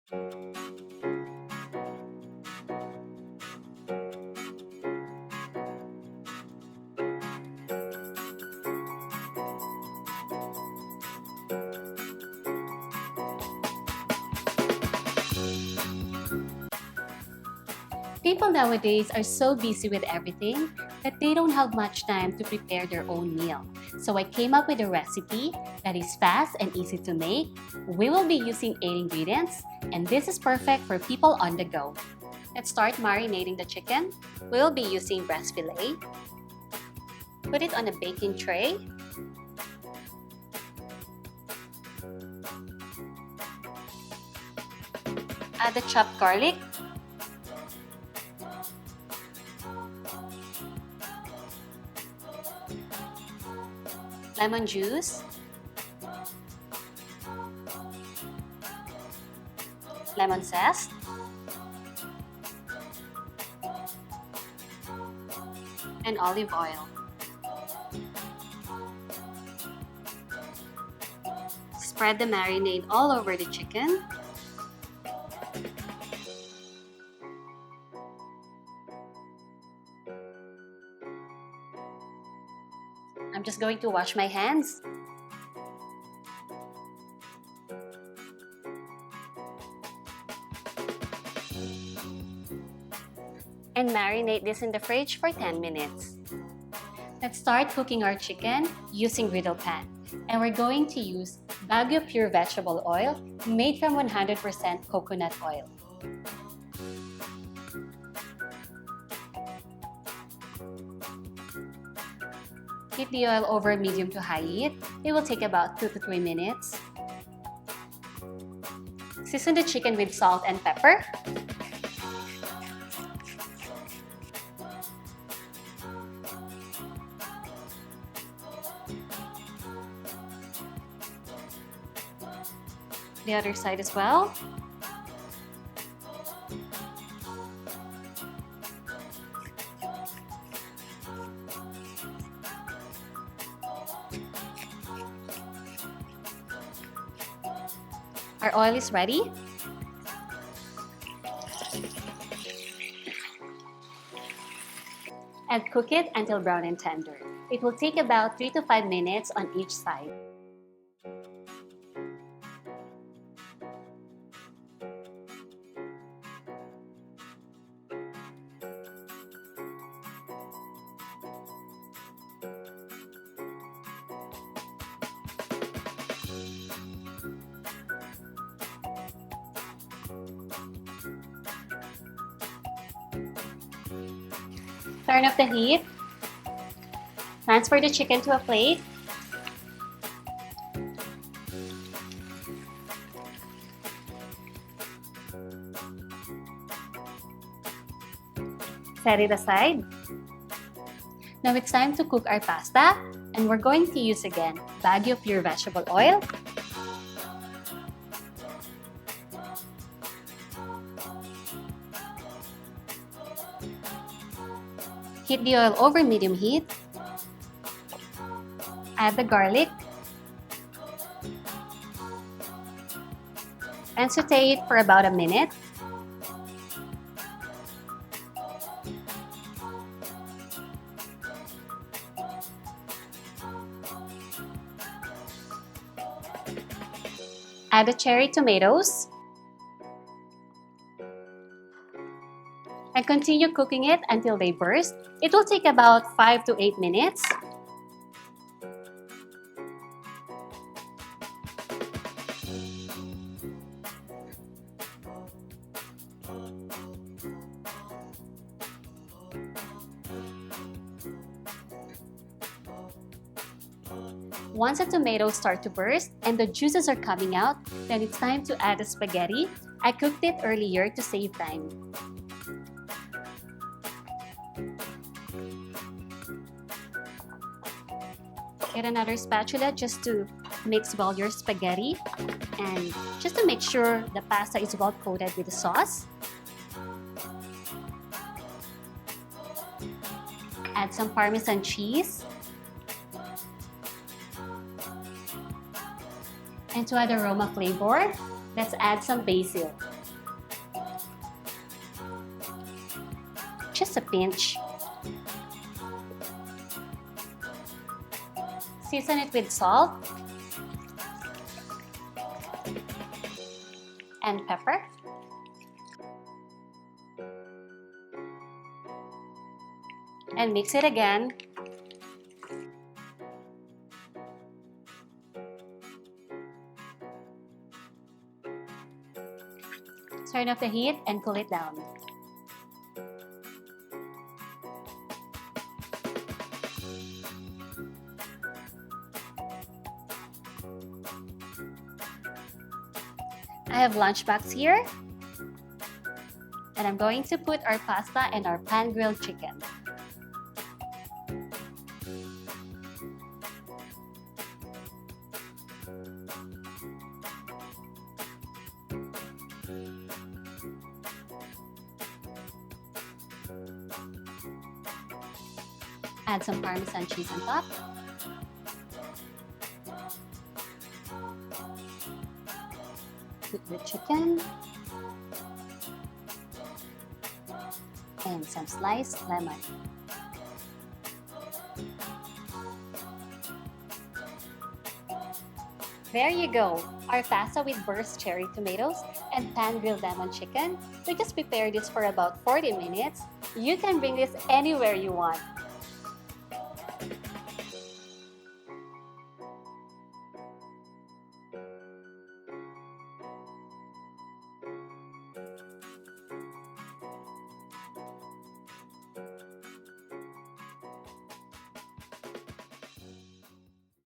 People nowadays are so busy with everything that they don't have much time to prepare their own meal. So I came up with a recipe that is fast and easy to make. We will be using 8 ingredients, and this is perfect for people on the go. Let's start marinating the chicken. We will be using breast fillet. Put it on a baking tray. Add the chopped garlic, lemon juice, lemon zest, and olive oil. Spread the marinade all over the chicken. I'm just going to wash my hands. And marinate this in the fridge for 10 minutes. Let's start cooking our chicken using griddle pan. And we're going to use Baguio Pure Vegetable Oil made from 100% coconut oil. Heat the oil over medium to high heat. It will take about 2 to 3 minutes. Season the chicken with salt and pepper. The other side as well. Our oil is ready. And cook it until brown and tender. It will take about 3 to 5 minutes on each side. Turn up the heat. Transfer the chicken to a plate. Set it aside. Now it's time to cook our pasta, and we're going to use again Baguio Pure Vegetable Oil. Heat the oil over medium heat. Add the garlic. And saute it for about a minute. Add the cherry tomatoes. And continue cooking it until they burst. It will take about 5 to 8 minutes. Once the tomatoes start to burst and the juices are coming out, then it's time to add the spaghetti. I cooked it earlier to save time. Get another spatula just to mix well your spaghetti and just to make sure the pasta is well coated with the sauce. Add some Parmesan cheese. And to add aroma flavor, let's add some basil. just a pinch. Season it with salt and pepper. And mix it again. Turn off the heat and cool it down. I have lunchbox here. And I'm going to put our pasta and our pan-grilled chicken. Add some Parmesan cheese on top. Put the chicken. And some sliced lemon. There you go, our pasta with burst cherry tomatoes and pan-grilled lemon chicken. We just prepared this for about 40 minutes. You can bring this anywhere you want.